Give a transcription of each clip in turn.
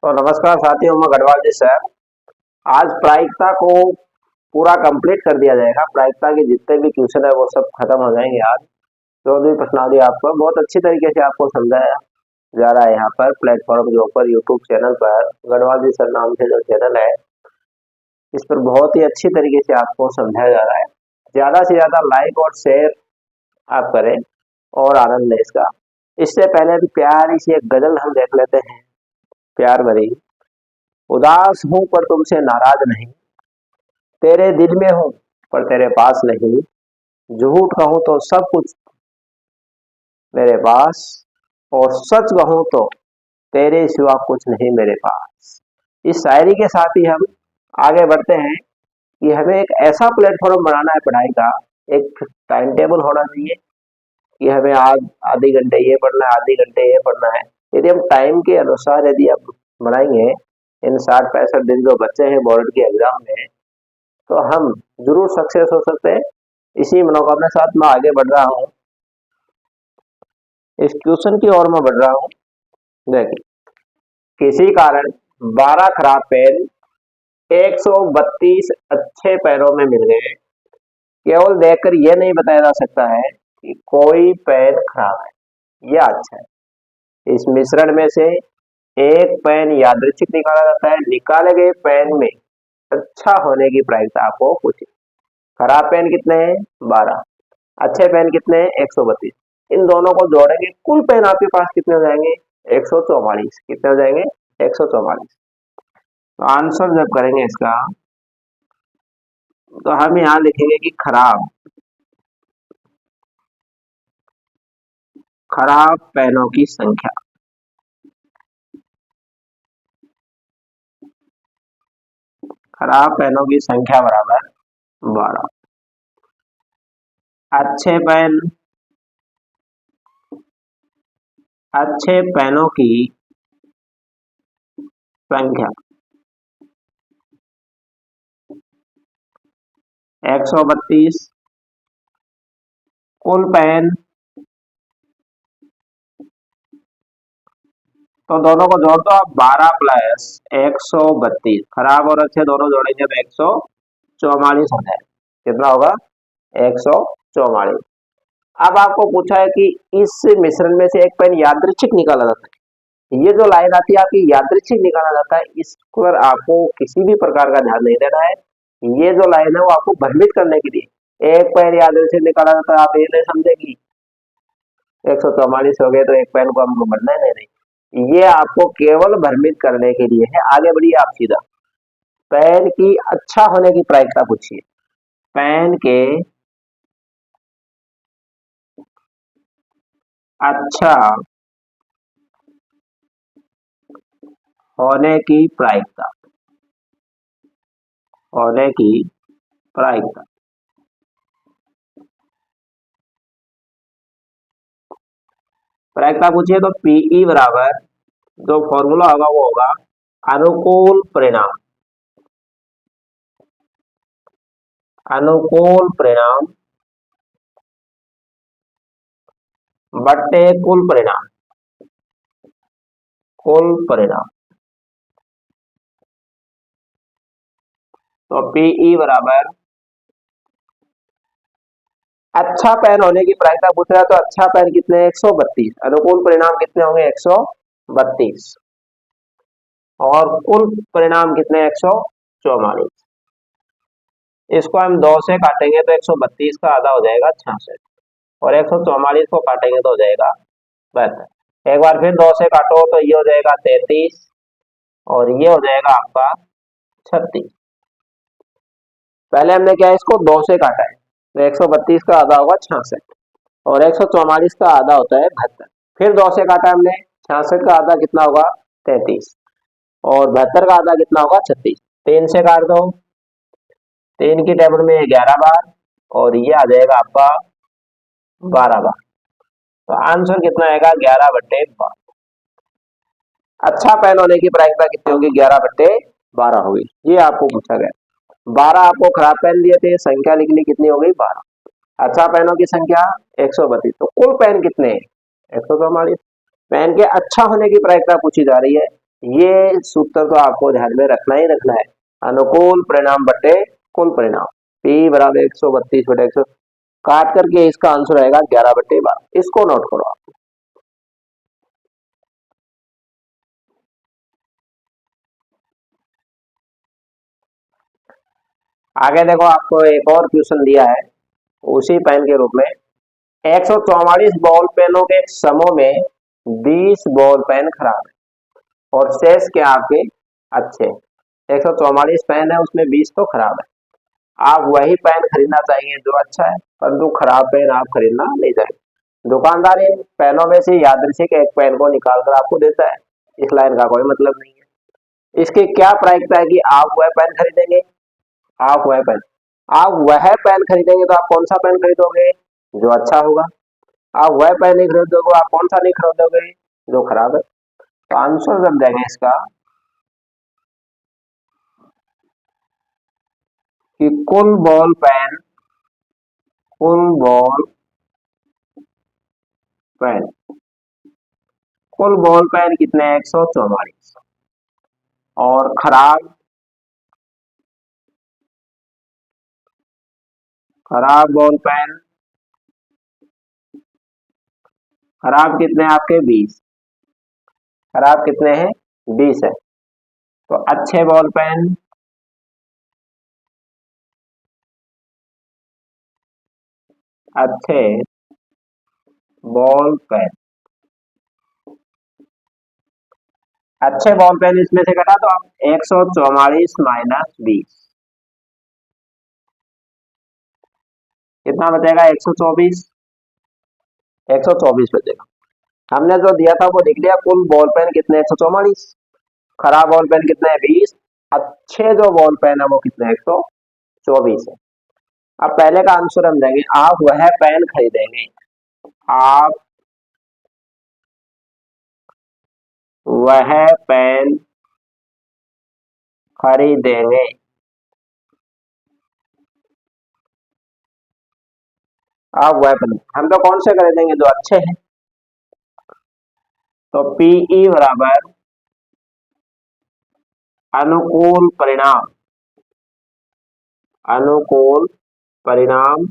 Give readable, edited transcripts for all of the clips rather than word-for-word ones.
तो नमस्कार साथियों, मैं गढ़वाल जी सर। आज प्रायिकता को पूरा कंप्लीट कर दिया जाएगा। प्रायिकता के जितने भी क्वेश्चन है वो सब खत्म हो जाएंगे आज। जो भी प्रश्नावली आपको बहुत अच्छी तरीके से आपको समझाया जा रहा है यहाँ पर प्लेटफॉर्म के ऊपर यूट्यूब चैनल पर गढ़वाल जी सर नाम से जो चैनल है, इस पर बहुत ही अच्छी तरीके से आपको समझाया जा रहा है। ज्यादा से ज्यादा लाइक और शेयर आप करें और आनंद लें इसका। इससे पहले भी प्यारी सी एक गजल हम देख लेते हैं, प्यार भरी। उदास हूं पर तुमसे नाराज नहीं, तेरे दिल में हूं पर तेरे पास नहीं। झूठ कहूं तो सब कुछ मेरे पास, और सच कहूं तो तेरे सिवा कुछ नहीं मेरे पास। इस शायरी के साथ ही हम आगे बढ़ते हैं कि हमें एक ऐसा प्लेटफॉर्म बनाना है पढ़ाई का। एक टाइम टेबल होना चाहिए कि हमें आज आधे घंटे ये पढ़ना है, आधे घंटे ये पढ़ना है। यदि हम टाइम के अनुसार यदि आप बनाएंगे इन 60-65 दिन जो बच्चे हैं बोर्ड के एग्जाम में, तो हम जरूर सक्सेस हो सकते हैं। इसी मनोकामना के साथ मैं आगे बढ़ रहा हूँ, इस क्वेश्चन की ओर मैं बढ़ रहा हूँ। देखिए, किसी कारण 12 खराब पेन 132 अच्छे पेनों में मिल गए। केवल देखकर यह नहीं बताया जा सकता है कि कोई पेन खराब है या अच्छा है। इस मिश्रण में से एक पेन यादृच्छिक निकाला जाता है। निकाले गए पेन में अच्छा होने की प्रायिकता आपको पूछी। खराब पेन कितने हैं? 12। अच्छे पेन कितने हैं? 132। इन दोनों को जोड़ेंगे, कुल पेन आपके पास कितने हो जाएंगे? 144। कितने हो जाएंगे? 144। तो आंसर जब करेंगे इसका, तो हम यहाँ लिखेंगे कि खराब पेनों की संख्या, खराब पेनों की संख्या बराबर 12। अच्छे पेन, अच्छे पेनों की संख्या 132, कुल पेन, तो दोनों को जोड़ दो आप, 12 प्लस 132। खराब और अच्छे दोनों जोड़ेंगे तो 144 हो जाए। कितना होगा? 144। अब आपको पूछा है कि इस मिश्रण में से एक पेन यादृच्छिक निकाला जाता है। ये जो लाइन आती है आपकी, यादृच्छिक निकाला जाता है, इस पर आपको किसी भी प्रकार का ध्यान नहीं देना है। ये जो लाइन है वो आपको भ्रमित करने के लिए, एक पेन यादृच्छिक निकाला जाता है, आप ये नहीं समझेगी 144 हो गए तो एक पेन को हमको बढ़ना है, नहीं। ये आपको केवल भ्रमित करने के लिए है। आगे बढ़िए आप सीधा। पेन की अच्छा होने की प्रायिकता पूछिए। पेन के अच्छा होने की प्रायिकता, होने की प्रायिकता। प्रायिकता पूछिए तो पीई बराबर, जो फॉर्मूला होगा वो होगा अनुकूल परिणाम, अनुकूल परिणाम बट्टे कुल परिणाम, कुल परिणाम। तो पीई बराबर, अच्छा पेन होने की प्रायिकता पूछ रहा है तो अच्छा पेन कितने? 132। अनुकूल परिणाम कितने होंगे? 132। और कुल परिणाम कितने? 144। इसको हम 2 से काटेंगे तो 132 का आधा हो जाएगा 66, और 144 को काटेंगे तो हो जाएगा 72। एक बार फिर 2 से काटो तो ये हो जाएगा 33, और ये हो जाएगा आपका 36। पहले हमने क्या है, इसको 2 से काटा है तो 132 का आधा होगा 66, और 144 का आधा होता है 72। फिर 2 से काटा हमने, 66 का आधा कितना होगा? 33, और 72 का आधा कितना होगा? 36। 3 से काट दो, 3 की टेबल में 11 बार, और ये आ जाएगा आपका 12 बार। तो आंसर कितना आएगा? 11/12। अच्छा पेन होने की प्रायिकता कितनी होगी? 11/12 होगी। ये आपको पूछा गया। 12 आपको खराब पेन दिए थे, संख्या लिखनी कितनी हो गई? 12। अच्छा पेनों की संख्या 132। तो कुल पेन कितने हैं? 144। पेन के अच्छा होने की प्रायिकता पूछी जा रही है, ये सूत्र तो आपको ध्यान में रखना ही रखना है। अनुकूल परिणाम बटे कुल परिणाम, P बराबर 132 बटे 100, काट करके इसका आंसर आएगा 11/12। इसको नोट करो आप। आगे देखो, आपको एक और क्वेश्चन दिया है उसी पेन के रूप में। 144 बॉल पेनों के समूह में 20 बॉल पेन खराब है और शेष क्या आपके अच्छे। 144 पेन है, उसमें 20 तो खराब है। आप वही पेन खरीदना चाहिए जो अच्छा है, परंतु खराब पेन आप खरीदना नहीं चाहिए। दुकानदार इन पेनों में से यादृच्छिक एक पेन को निकाल कर आपको देता है, इस लाइन का कोई मतलब नहीं है। इसकी क्या प्रायिकता है कि आप वह पेन खरीदेंगे, आप वह पेन आप वह पेन खरीदेंगे तो आप कौन सा पेन खरीदोगे, जो अच्छा होगा। आप वह पेन नहीं खरीदोगे, आप कौन सा नहीं खरीदोगे, जो खराब है। तो आंसर जब देंगे इसका कि कुल बॉल पेन कुल बॉल पेन कितने हैं, 144। और खराब बॉल पेन खराब कितने हैं आपके, 20। खराब कितने हैं, 20 है। तो अच्छे बॉल पेन अच्छे बॉल पेन अच्छे बॉल पेन इसमें से घटा तो आप 144 माइनस 20 कितना बचेगा, 124। 124 बचेगा। हमने जो दिया था वो लिख लिया। कुल बॉल पेन कितने, 144। खराब बॉल पेन कितने हैं, 20। अच्छे जो बॉल पेन है वो कितने हैं, 124 है। अब पहले का आंसर हम देंगे, आप वह पेन खरीदेंगे, आप वह पेन खरीदेंगे। आप वह पेन हम तो कौन से खरीदेंगे, जो अच्छे हैं। तो पीई बराबर अनुकूल परिणाम अनुकूल परिणाम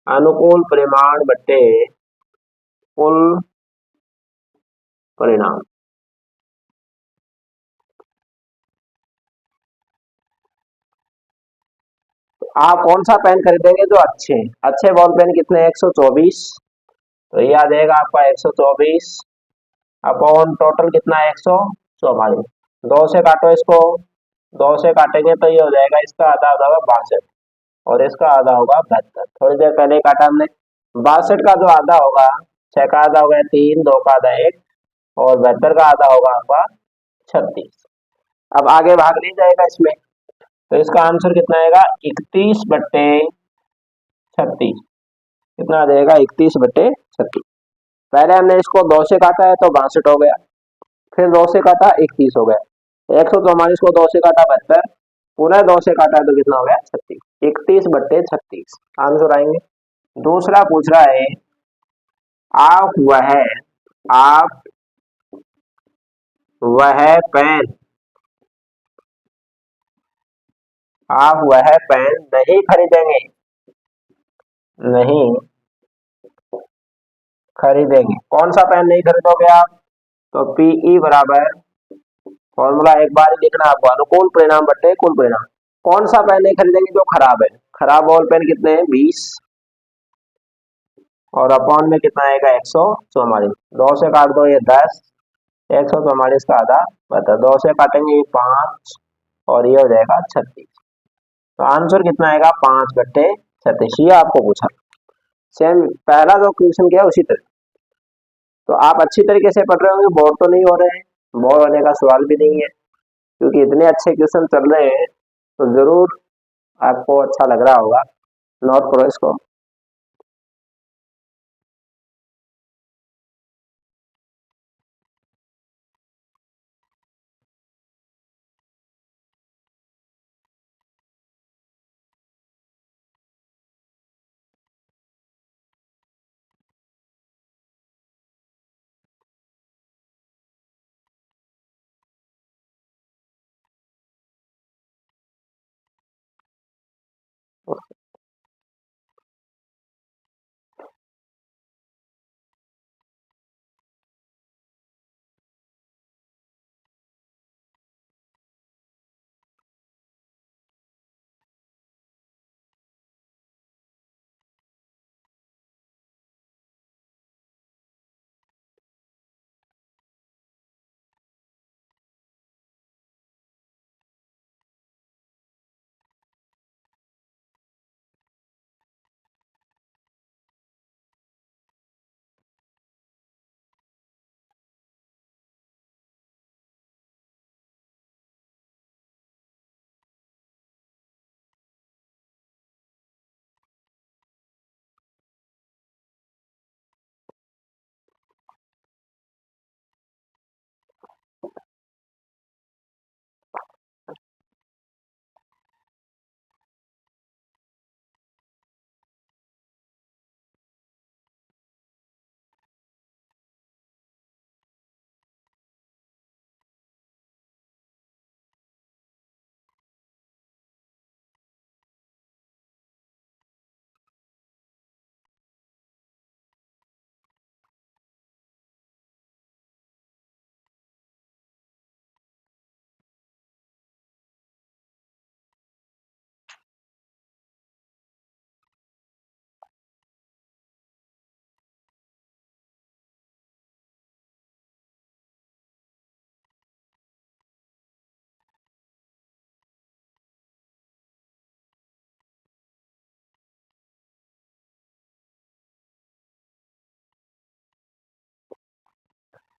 अनुकूल परिमाण बटे कुल परिणाम। आप कौन सा पेन खरीदेंगे, जो अच्छे बॉल पेन कितने, 124। तो ये आ जाएगा आपका 124 अपॉन टोटल कितना है, 144। दो से काटो इसको, दो से काटेंगे तो ये हो जाएगा, इसका आधा आधा होगा 62 और इसका आधा होगा 72। थोड़ी देर पहले काटा हमने। 62 का जो आधा होगा, 6 का आधा होगा 3, 2 का आधा 1 और 72 का आधा होगा आपका 36। अब आगे भाग नहीं जाएगा इसमें, तो इसका आंसर कितना आएगा, 31/36। कितना आ जाएगा, 31/36। पहले हमने इसको 2 से काटा है तो 62 हो गया, फिर 2 से काटा 31 हो गया, 144 को 2 से काटा 72, पुनः 2 से काटा है तो कितना हो गया, 36। 31/36 आंसर आएंगे। दूसरा पूछ रहा है, आप वह आप वह पेन आप वह पेन नहीं खरीदेंगे, नहीं खरीदेंगे। कौन सा पेन नहीं खरीदोगे आप, तो पीई बराबर फॉर्मूला एक बार ही लिखना आपको, अनुकूल परिणाम बटे कुल परिणाम। कौन सा पेन नहीं खरीदेंगे, जो खराब है। खराब बॉल पेन कितने हैं, 20 और अपॉन में कितना आएगा, 144। 2 से काट दो ये 10, 144 का आधा बता, 2 से काटेंगे ये 5 और ये हो जाएगा 36। तो आंसर कितना आएगा, 5/36। ये आपको पूछा सेम पहला जो क्वेश्चन किया उसी तरह। तो आप अच्छी तरीके से पढ़ रहे होंगे, बोर तो नहीं हो रहे हैं, बोर होने का सवाल भी नहीं है, क्योंकि इतने अच्छे क्वेश्चन चल रहे हैं। तो जरूर आपको अच्छा लग रहा होगा। नोट करो इसको।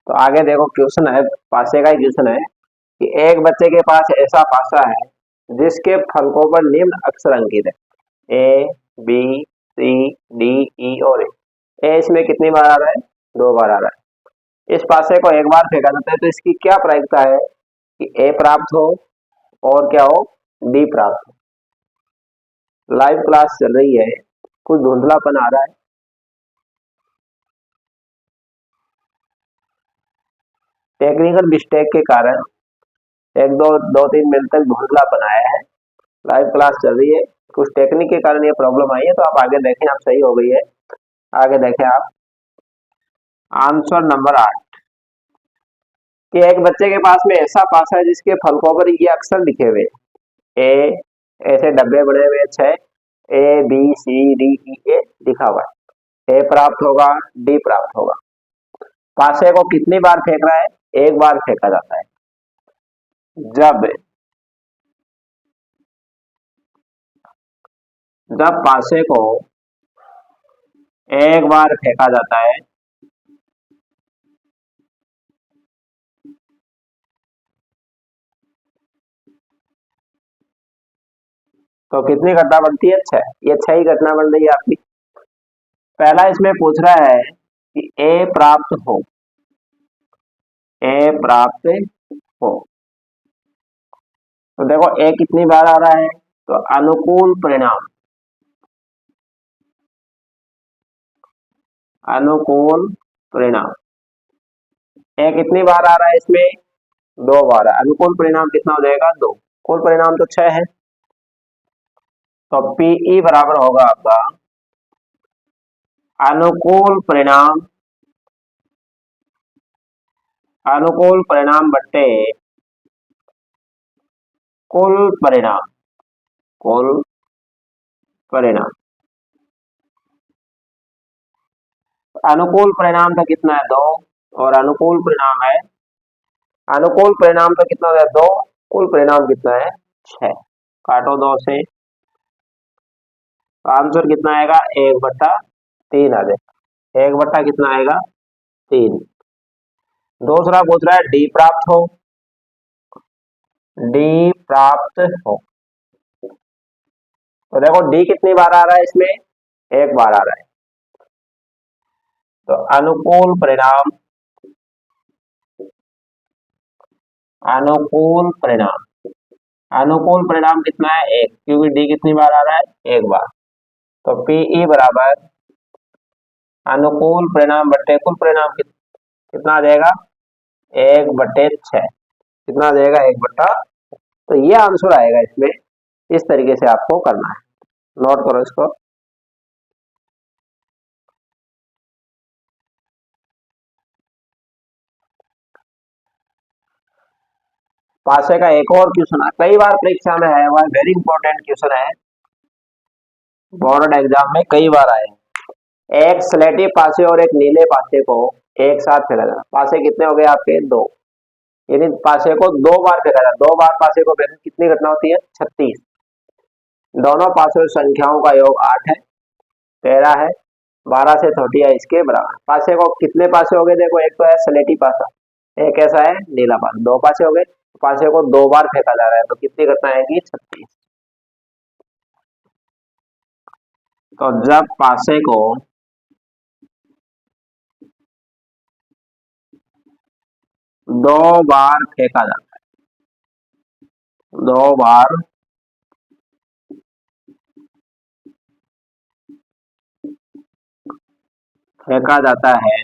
तो आगे देखो क्वेश्चन है, पासे का ही क्वेश्चन है कि एक बच्चे के पास ऐसा पासा है जिसके फलकों पर निम्न अक्षर अंकित है, A B C D E और ए। इसमें कितनी बार आ रहा है? 2 बार आ रहा है। इस पासे को एक बार फेंका जाता है तो इसकी क्या प्रायिकता है कि ए प्राप्त हो और क्या हो, डी प्राप्त हो। लाइव क्लास चल रही है, कुछ धुंधलापन आ रहा है। टेक्निकल मिस्टेक के कारण एक दो तीन मिनट तक धुंधलापन आया है। लाइव क्लास चल रही है, कुछ टेक्निक के कारण ये प्रॉब्लम आई है। तो आप आगे देखें, आप सही हो गई है। आगे देखें आप आंसर नंबर 8 कि एक बच्चे के पास में ऐसा पासा है जिसके फलकों पर ये अक्षर लिखे हुए, ए ऐसे डब्बे बने हुए 6, A B C D E ए लिखा हुआ है। ए प्राप्त होगा, डी प्राप्त होगा। पासे को कितनी बार फेंक रहा है? एक बार फेंका जाता है। जब जब पासे को एक बार फेंका जाता है तो कितनी घटना बनती है? 6। ये 6 ही घटना बन रही है आपकी। पहला इसमें पूछ रहा है कि ए प्राप्त हो, ए प्राप्त हो। तो देखो ए कितनी बार आ रहा है, तो अनुकूल परिणाम, अनुकूल परिणाम। ए कितनी बार आ रहा है इसमें? 2 बार है। अनुकूल परिणाम कितना हो जाएगा? 2। कुल परिणाम तो 6 है। तो पीई बराबर होगा आपका अनुकूल परिणाम, अनुकूल परिणाम बट्टे कुल परिणाम, कुल परिणाम। अनुकूल परिणाम तो कितना है? 2। और अनुकूल परिणाम है, अनुकूल परिणाम तो कितना है? 2। कुल परिणाम कितना है? 6। काटो 2 से, आंसर कितना आएगा? 1/3 आ जाएगा। 1 कितना आएगा? 3। दूसरा पूछ रहा है डी प्राप्त हो, डी प्राप्त हो। तो देखो डी कितनी बार आ रहा है इसमें? एक बार आ रहा है। तो अनुकूल परिणाम, अनुकूल परिणाम, अनुकूल परिणाम कितना है? 1, क्योंकि डी कितनी बार आ रहा है? एक बार। तो पीई बराबर अनुकूल परिणाम बट्टे कुल परिणाम कितना आ जाएगा? 1/6। कितना आ जाएगा? 1/। तो ये आंसर आएगा इसमें। इस तरीके से आपको करना है, नोट करो इसको। पासे का एक और क्वेश्चन है, कई बार परीक्षा में है, वह वेरी इंपॉर्टेंट क्वेश्चन है, बोर्ड एग्जाम में कई बार आए। एक स्लेटी पासे और एक नीले पासे को एक साथ फेंका जाता। पासे कितने हो गए आपके? 2। यदि पासे को 2 बार फेंका जाता, 2 बार पासे को फेंकने कितनी घटना होती है? 36। दोनों पासों संख्याओं का योग 8 है, 13 है, 12 से छोटी है इसके बराबर। पासे को कितने पासे हो गए? देखो एक तो है स्लेटी पासा, एक ऐसा है नीला पासा, 2 पासे हो गए। पासे को 2 बार फेंका जा रहा है तो कितनी घटना आएगी? 36। तो जब पासे को 2 बार फेंका जाता है, 2 बार फेंका जाता है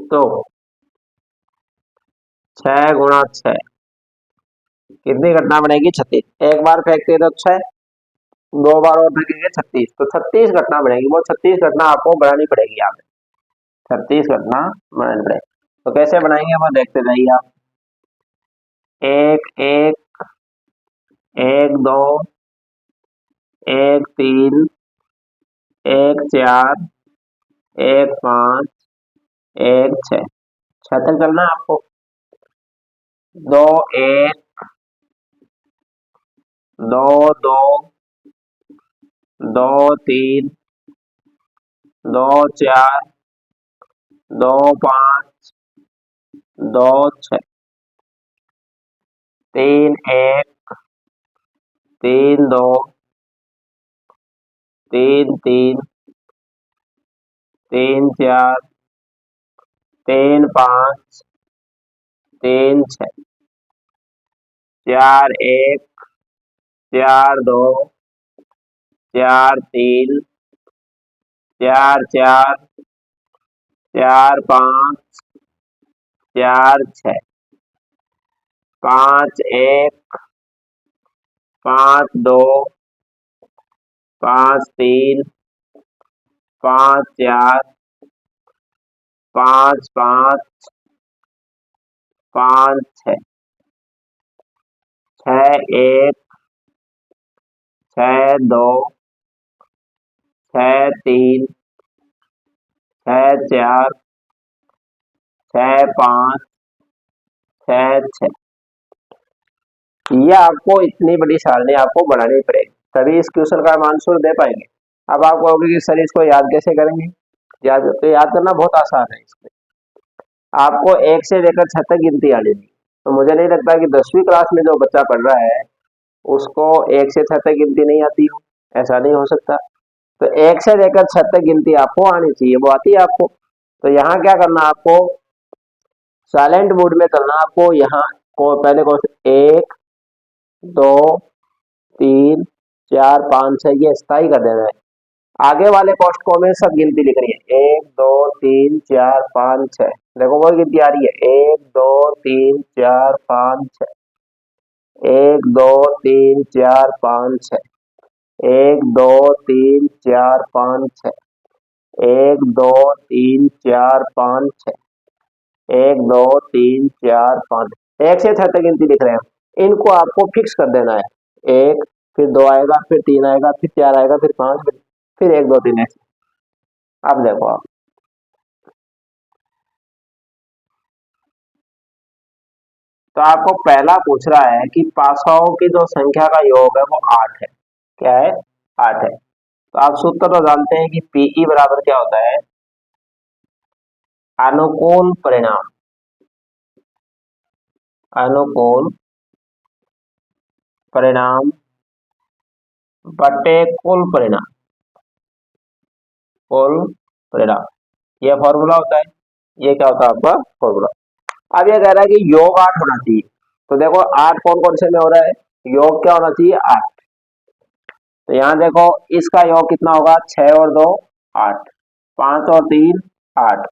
तो 6 × 6 कितनी घटना बनेगी? 36। एक बार फेंकते तो 6, 2 बार और फेंकेंगे 36, तो 36 घटना बनेगी। वो 36 घटना आपको बनानी पड़ेगी यहाँ पे, 36 घटना बनानी पड़ेगी। तो कैसे बनाएंगे वो देखते जाइए आप। 1 1 1 2 1 3 1 4 1 5 1 6, 6 तक चलना है आपको। 2 1 2 2 2 3 2 4 2 5 2 6 3 1 3 2 3 3 3 4 3 5 3 6 4 1 4 2 4 3 4 4 4 5 4 6 5 1 5 2 5 3 5 4 5 5 5 6 6 1 6 2 6 3 6 4 6 5 6 6। ये आपको इतनी बड़ी सारणी आपको बनानी पड़ेगी, तभी इस क्वेश्चन का हम आंसर दे पाएंगे। अब आप कहोगे कि सर इसको याद कैसे करेंगे? याद करना बहुत आसान है। इसमें आपको 1 से लेकर 6 तक गिनती आनी थी। तो मुझे नहीं लगता कि 10वीं क्लास में जो बच्चा पढ़ रहा है उसको 1 से 6 तक गिनती नहीं आती हो, ऐसा नहीं हो सकता। तो 1 से लेकर 6 तक गिनती आपको आनी चाहिए, वो आती है आपको। तो यहाँ क्या करना, आपको साइलेंट मोड में करना। आपको यहाँ को पहले को 1 2 3 4 5 6 ये स्थाई कर देना है। आगे वाले कॉस्ट को में सब गिनती लिख रही है, 1 2 3 4 5 6। देखो वो गिनती आ रही है, 1 2 3 4 5 6, 1 2 3 4 5 6, 1 2 3 4 5 6, 1 2 3 4 5 6, 1 2 3 4 5। 1 से 6 तक गिनती लिख रहे हैं, इनको आपको फिक्स कर देना है। 1 फिर 2 आएगा, फिर 3 आएगा, फिर 4 आएगा, फिर 5, फिर 1 2 3 ऐसे। अब देखो आप, तो आपको पहला पूछ रहा है कि पासाओं की जो संख्या का योग है वो 8 है। क्या है? 8 है। तो आप सूत्र तो जानते हैं कि पीई बराबर क्या होता है? अनुकूल परिणाम, अनुकूल परिणाम बटे कुल परिणाम, कुल परिणाम, ये फॉर्मूला होता है। ये क्या होता है आपका फॉर्मूला? अब ये कह रहा है कि योग 8 होना चाहिए। तो देखो 8 कौन कौन से में हो रहा है? योग क्या होना चाहिए? 8। तो यहाँ देखो इसका योग कितना होगा? 6 और 2 8, 5 और 3 8,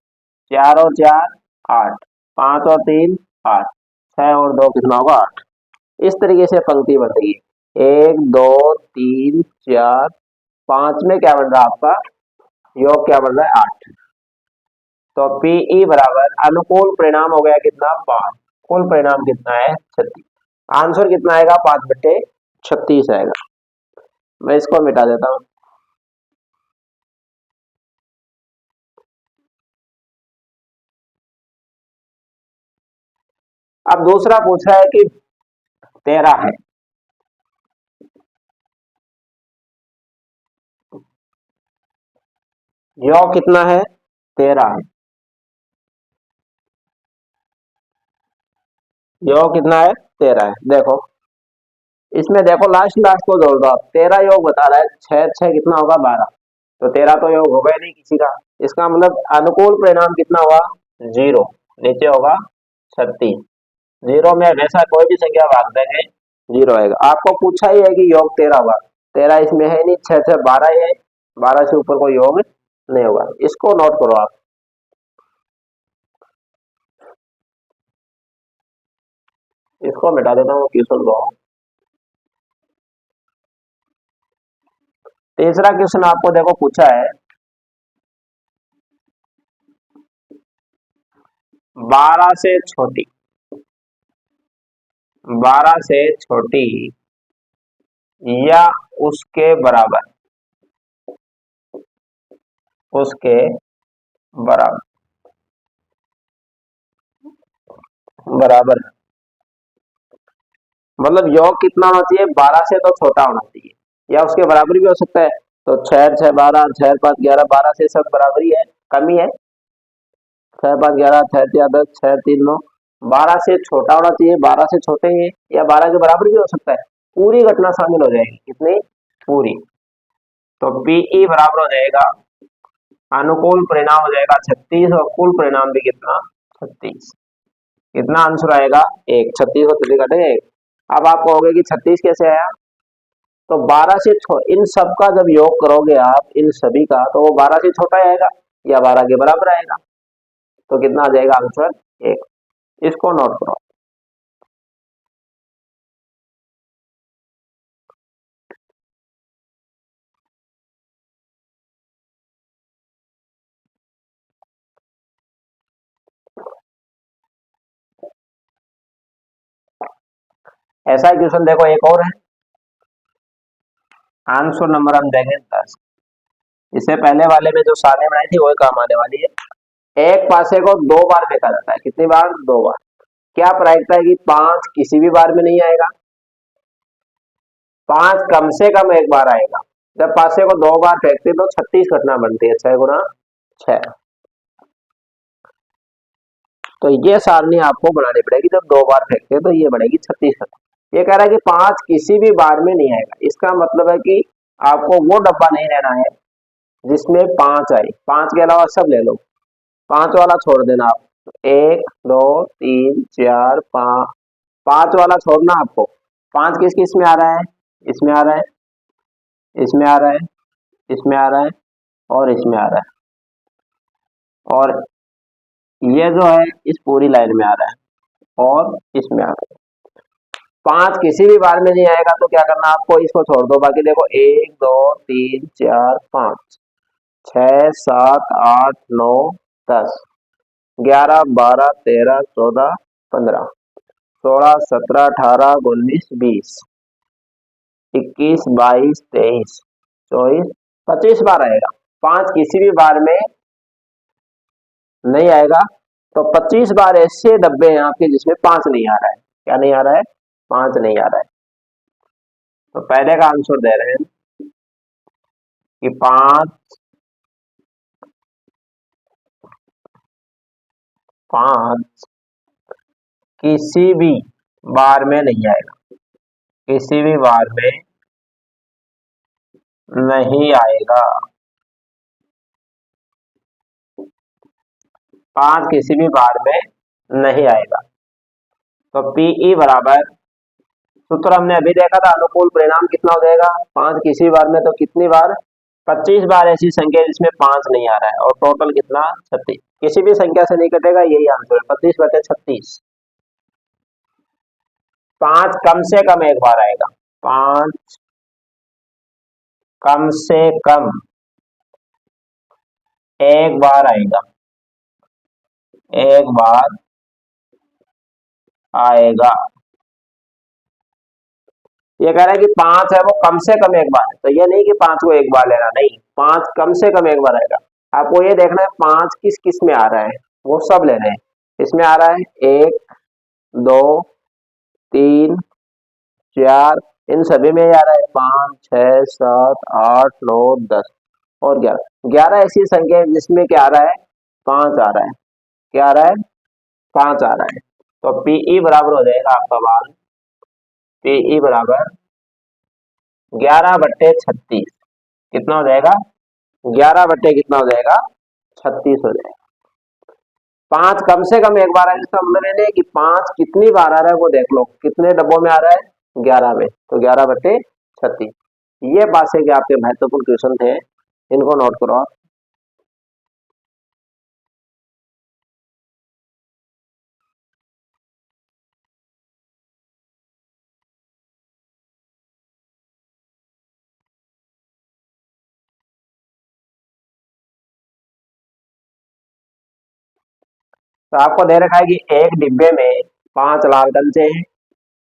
4 और 4 8, 5 और 3 8, 6 और 2 कितना होगा? 8। इस तरीके से पंक्ति बन रही है। 1 2 3 4 5 में क्या बन रहा है आपका? योग क्या बन रहा है? 8। तो पीई बराबर अनुकूल परिणाम हो गया कितना? 5। कुल परिणाम कितना है? 36। आंसर कितना आएगा? 5/36 आएगा। मैं इसको मिटा देता हूं। अब दूसरा पूछ रहा है कि 13 है। योग कितना है? 13 है। योग कितना है? 13 है। देखो इसमें देखो लास्ट को जोड़ दो आप। 13 योग बता रहा है, 6 6 कितना होगा? 12। तो 13 तो योग होगा ही नहीं किसी का। इसका मतलब अनुकूल परिणाम कितना हुआ? 0। नीचे होगा 36। 0 में हमेशा कोई भी संख्या भाग देंगे 0 आएगा। आपको पूछा ही है कि योग 13 होगा, 13 इसमें है नहीं, 6 6 12 ही है, 12 से ऊपर कोई योग नहीं होगा। इसको नोट करो आप। इसको मिटा देता हूँ क्वेश्चन को। तीसरा क्वेश्चन आपको देखो पूछा है 12 से छोटी, 12 से छोटी या उसके बराबर, उसके बराबर, बराबर मतलब योग कितना होना चाहिए? 12 से तो छोटा होना चाहिए, या उसके बराबर भी हो सकता है। तो 6 6 12, 6 5 11, 12 से सब बराबर ही है, कम ही है। 6 5 11, 6 4 10, 6 3 9, 12 से छोटा होना चाहिए, 12 से छोटे हैं या 12 के बराबर भी हो सकता है। पूरी घटना शामिल हो जाएगी, कितनी पूरी। तो पीई बराबर हो जाएगा, अनुकूल परिणाम हो जाएगा 36 और कुल परिणाम भी कितना 36। कितना आंसर आएगा 1, 36 और 36 घटे 1। अब आप कहोगे कि 36 कैसे आया, तो 12 से इन सब का जब योग करोगे आप इन सभी का, तो वो 12 से छोटा आएगा या 12 के बराबर आएगा, तो कितना आ जाएगा आंसर 1। इसको नोट करो। ऐसा ही क्वेश्चन देखो एक और है, आंसर नंबर हम देंगे 10। इससे पहले वाले में जो सारणी बनाई थी वही काम आने वाली है। एक पासे को 2 बार फेंका जाता है, कितनी बार 2 बार। क्या प्रायिकता है कि 5 किसी भी बार में नहीं आएगा, 5 कम से कम एक बार आएगा। जब पासे को 2 बार फेंकते तो 36 घटना बनती है, 6 गुना 6। तो ये सारणी आपको बनानी पड़ेगी, जब 2 बार फेंकते तो ये बनेगी 36 घटना। ये कह रहा है कि 5 किसी भी बार में नहीं आएगा, इसका मतलब है कि आपको वो डब्बा नहीं लेना है जिसमें 5 आए, 5 के अलावा सब ले लो, 5 वाला छोड़ देना आप। 1 2 3 4 5, 5 वाला छोड़ना आपको। 5 किस किस में आ रहा है, इसमें आ रहा है, इसमें आ रहा है, इसमें आ रहा है और इसमें आ रहा है, और ये जो है इस पूरी लाइन में आ रहा है और इसमें आ रहा है। 5 किसी भी बार में नहीं आएगा तो क्या करना आपको, इसको छोड़ दो। बाकी देखो 1 2 3 4 5 6 7 8 9 10 11 12 13 14 15 16 17 18 19 20 21 22 23 24 25 बार आएगा। 5 किसी भी बार में नहीं आएगा, तो 25 बार ऐसे डब्बे हैं आपके जिसमें 5 नहीं आ रहा है। क्या नहीं आ रहा है, 5 नहीं आ रहा है। तो पहले का आंसर दे रहे हैं कि 5 किसी भी बार में नहीं आएगा, किसी भी बार में नहीं आएगा। 5 किसी भी बार में नहीं आएगा। तो पीई बराबर, सूत्र हमने अभी देखा था, अनुकूल परिणाम कितना हो जाएगा 5 किसी बार में, तो कितनी बार 25 बार ऐसी संख्या जिसमें 5 नहीं आ रहा है, और टोटल कितना 36। किसी भी संख्या से नहीं कटेगा, यही आंसर है 25/36। 5 कम से कम एक बार आएगा, 5 कम से कम एक बार आएगा, एक बार आएगा। ये कह रहा है कि 5 है वो कम से कम एक बार है, तो ये नहीं कि 5 को एक बार लेना, नहीं, 5 कम से कम एक बार आएगा। आपको ये देखना है 5 किस किस में आ रहा है, वो सब लेने हैं। इसमें आ रहा है 1 2 3 4, इन सभी में आ रहा है 5 6 7 8 9 10 और 11। 11 ऐसी संख्या है जिसमें क्या आ रहा है, 5 आ रहा है। क्या आ रहा है, 5 आ रहा है। तो पीई बराबर हो जाएगा आपका मान, पीई बराबर 11/36। कितना हो जाएगा, 11 बट्टे कितना हो जाएगा 36 हो जाएगा। 5 कम से कम एक बार है, इसका मतलब ये नहीं कि 5 कितनी बार आ रहा है वो देख लो, कितने डब्बों में आ रहा है 11 में, तो 11/36। ये पासे के आपके महत्वपूर्ण क्वेश्चन थे, इनको नोट करो। तो आपको दे रखा है कि एक डिब्बे में 5 लाल कंचे हैं,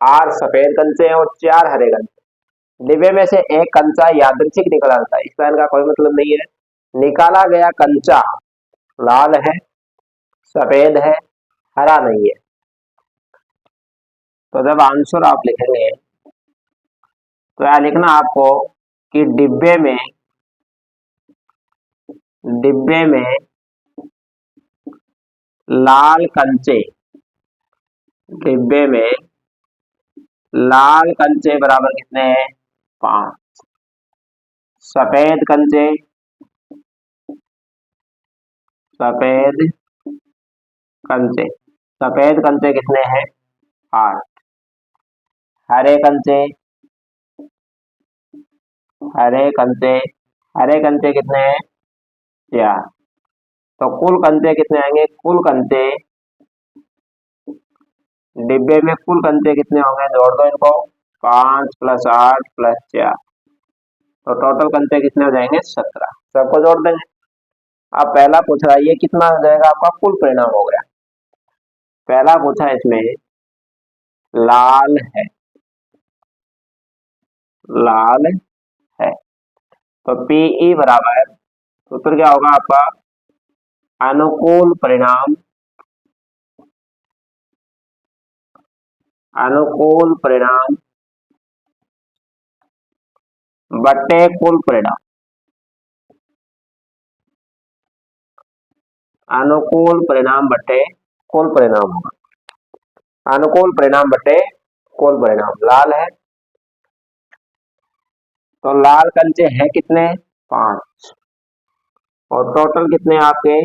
8 सफेद कंचे हैं और 4 हरे कंचे। डिब्बे में से एक कंचा यादृच्छिक निकला जाता है, इस लाइन का कोई मतलब नहीं है। निकाला गया कंचा लाल है, सफेद है, हरा नहीं है। तो जब आंसर आप लिखेंगे तो यह लिखना आपको कि डिब्बे में लाल कंचे डिब्बे में लाल कंचे बराबर कितने हैं? 5। सफेद कंचे सफेद कंचे सफेद कंचे कितने हैं? 8। हरे कंचे हरे कंचे हरे कंचे कितने हैं? 4। तो कुल कंचे कितने आएंगे? कुल कंचे डिब्बे में कुल कंचे कितने होंगे? जोड़ दो इनको। 5 + 8 + 4, तो टोटल कंचे कितने हो जाएंगे? 17। सबको जोड़ देंगे। अब पहला पूछ रहा है ये कितना हो जाएगा आपका? कुल परिणाम हो गया। पहला पूछा इसमें लाल है, लाल है, तो Pe बराबर सूत्र क्या होगा आपका? अनुकूल परिणाम बटे कुल परिणाम। अनुकूल परिणाम बटे कुल परिणाम होगा। अनुकूल परिणाम बटे कुल परिणाम। लाल है तो लाल कंचे हैं कितने? 5, और टोटल कितने आपके?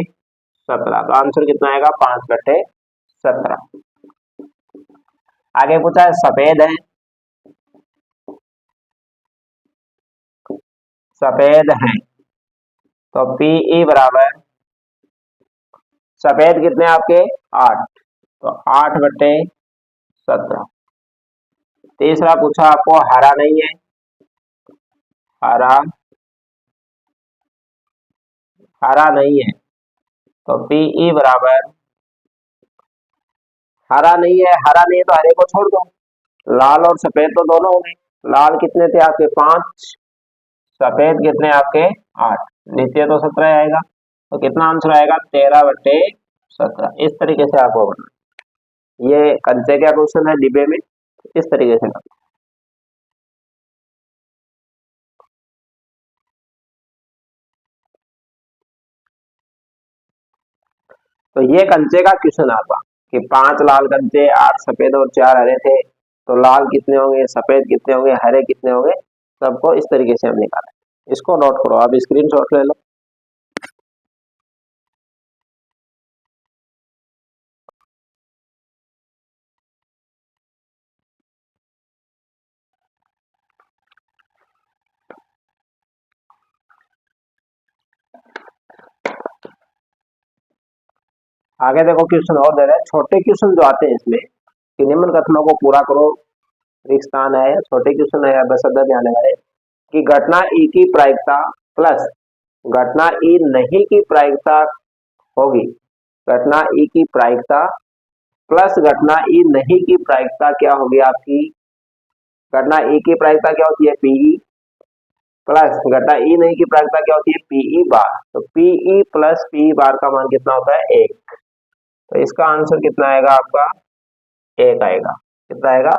17। तो आंसर कितना आएगा? 5/17। आगे पूछा है सफेद है, सफेद है, तो Pe बराबर सफेद कितने आपके? 8, तो 8/17। तीसरा पूछा आपको हरा नहीं है, हरा हरा नहीं है, तो Pe बराबर हरा नहीं है, हरा नहीं है तो हरे को छोड़ दो। लाल और सफेद तो दोनों होंगे। लाल कितने थे आपके? 5, सफेद कितने आपके? 8। नीचे तो 17 आएगा, तो कितना आंसर आएगा? 13/17। इस तरीके से आपको करना। ये कंचे का क्वेश्चन है डिब्बे में, इस तरीके से करना। तो ये कंचे का क्वेश्चन आपका कि 5 लाल कंचे, 8 सफेद और 4 हरे थे, तो लाल कितने होंगे, सफेद कितने होंगे, हरे कितने होंगे, सबको इस तरीके से हम निकालें। इसको नोट करो, आप स्क्रीनशॉट ले लो। आगे देखो क्वेश्चन और दे रहे हैं। छोटे क्वेश्चन जो आते हैं इसमें कि निम्न कथनों को पूरा करो, रिक्तान है, छोटे क्वेश्चन है, बस अदर ध्यान लगाए कि घटना ई की प्रायिकता प्लस घटना ई नहीं की प्रायिकता होगी। घटना ई की प्रायिकता प्लस घटना ई नहीं की प्रायिकता क्या होगी आपकी? घटना ई की प्रायिकता क्या होती है? Pe प्लस घटना ई नहीं की प्रायिकता क्या होती है? Pe बार। तो Pe प्लस Pe बार का मान कितना होता है? 1। तो इसका आंसर कितना आएगा आपका? 1 आएगा। कितना आएगा?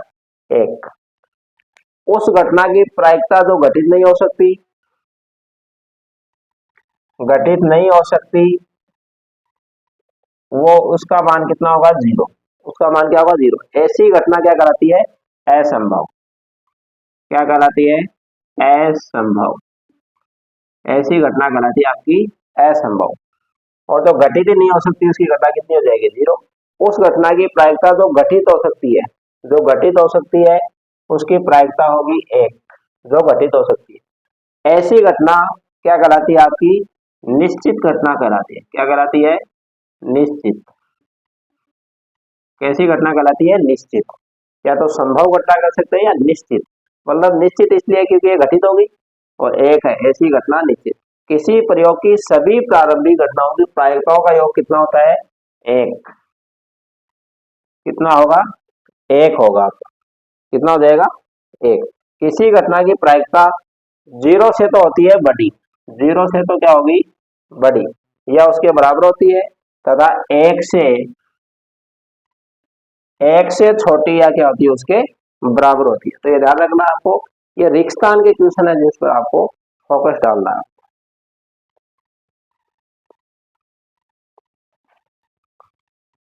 1। उस घटना की प्रायिकता जो घटित नहीं हो सकती, घटित नहीं हो सकती, वो उसका मान कितना होगा? 0। उसका मान क्या होगा? 0। ऐसी घटना क्या कहलाती है? असंभव। क्या कहलाती है? असंभव। ऐसी घटना कहलाती है आपकी असंभव। और जो घटित ही नहीं हो सकती उसकी घटना कितनी हो जाएगी? 0। उस घटना की प्रायिकता जो घटित हो सकती है, जो घटित हो सकती है उसकी प्रायिकता होगी 1, जो घटित हो सकती है। ऐसी घटना क्या कहलाती है आपकी? निश्चित घटना कहलाती है। क्या कहलाती है? निश्चित। कैसी घटना कहलाती है? निश्चित। या तो संभव घटना कर सकते हैं या निश्चित। मतलब निश्चित इसलिए क्योंकि ये घटित होगी, और एक है ऐसी घटना निश्चित। किसी प्रयोग की सभी प्रारंभिक घटनाओं की प्रायिकताओं का योग कितना होता है? 1। कितना होगा? 1 होगा। कितना हो जाएगा? 1। किसी घटना की प्रायिकता 0 से तो होती है बड़ी, 0 से तो क्या होगी? बड़ी, या उसके बराबर होती है, तथा 1 से छोटी या क्या होती है? उसके बराबर होती है। तो ये ध्यान रखना आपको, ये रिक्स्थान के क्वेश्चन है जिस पर आपको फोकस डालना है।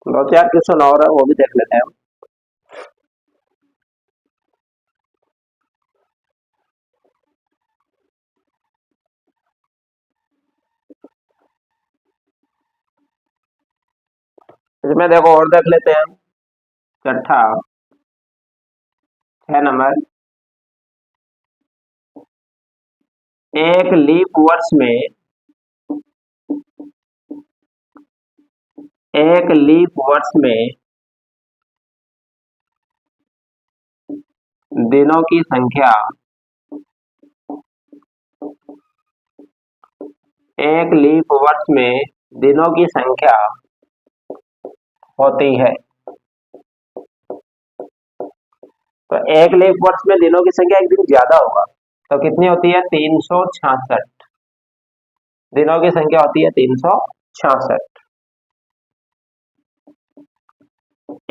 दो चार क्वेश्चन और है, वो भी देख लेते हैं हम। इसमें देखो और देख लेते हैं। छठा 6 नंबर, एक लीप वर्ष में, एक लीप वर्ष में दिनों की संख्या, एक लीप वर्ष में दिनों की संख्या होती है। तो एक लीप वर्ष में दिनों की संख्या एक दिन ज्यादा होगा, तो कितनी होती है? 366 दिनों की संख्या होती है 366।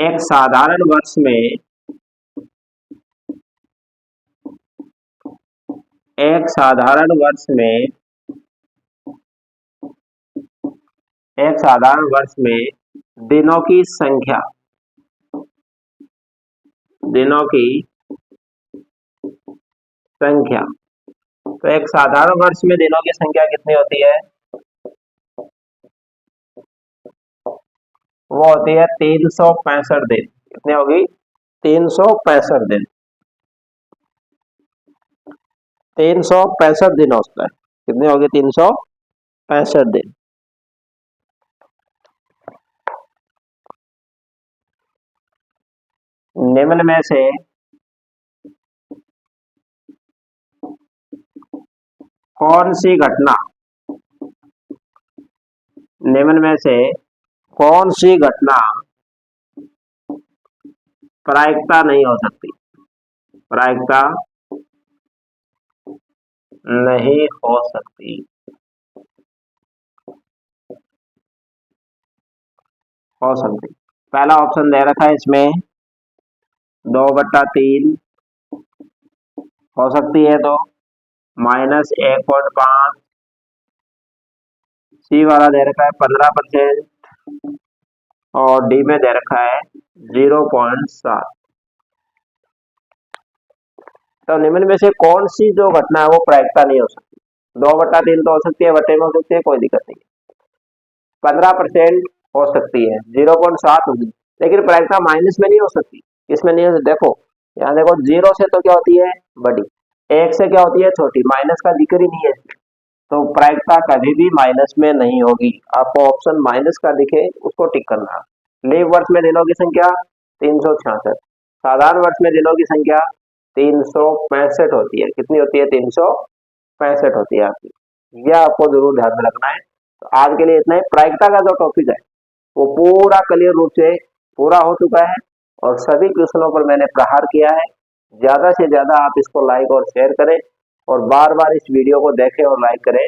एक साधारण वर्ष में, एक साधारण वर्ष में, एक साधारण वर्ष में दिनों की संख्या, दिनों की संख्या, तो एक साधारण वर्ष में दिनों की संख्या कितनी होती है? वो होती है 365 दिन। कितनी होगी? 365 दिन। 365 दिन होता है। कितनी होगी? 365 दिन। निम्न में से कौन सी घटना, निम्न में से कौन सी घटना प्रायिकता नहीं हो सकती? प्रायिकता नहीं हो सकती। हो सकती, पहला ऑप्शन दे रखा है इसमें 2/3 हो सकती है, तो -1.5, सी वाला दे रखा है 15% और डी में दे रखा है 0.7। तो निम्न में से कौन सी जो घटना है वो प्रायिकता नहीं हो सकती? 2/3 तो हो सकती है, बटे में हो सकती है, कोई दिक्कत नहीं है। 15% हो सकती है, 0.7 होगी, लेकिन प्रायिकता माइनस में नहीं हो सकती। इसमें नहीं हो, देखो यहाँ देखो, 0 से तो क्या होती है? बड़ी। 1 से क्या होती है? छोटी। माइनस का जिक्र ही नहीं है, तो प्रायिकता कभी भी माइनस में नहीं होगी। आपको ऑप्शन माइनस का दिखे उसको टिक करना। लीप वर्ष में दिनों की संख्या 366, साधारण वर्ष में दिनों की संख्या 365 होती है। कितनी होती है? 365 होती है आपकी। यह आपको जरूर ध्यान में रखना है। तो आज के लिए इतना ही। प्रायिकता का जो टॉपिक है वो पूरा क्लियर रूप से पूरा हो चुका है और सभी क्वेश्चनों पर मैंने प्रहार किया है। ज्यादा से ज्यादा आप इसको लाइक और शेयर करें और बार बार इस वीडियो को देखें और लाइक करें।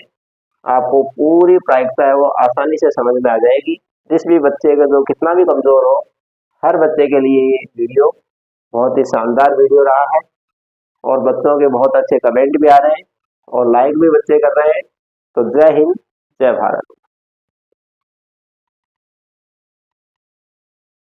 आपको पूरी प्रायिकता है वो आसानी से समझ में आ जाएगी। जिस भी बच्चे का जो कितना भी कमजोर हो, हर बच्चे के लिए ये वीडियो बहुत ही शानदार वीडियो रहा है और बच्चों के बहुत अच्छे कमेंट भी आ रहे हैं और लाइक भी बच्चे कर रहे हैं। तो जय हिंद, जय भारत।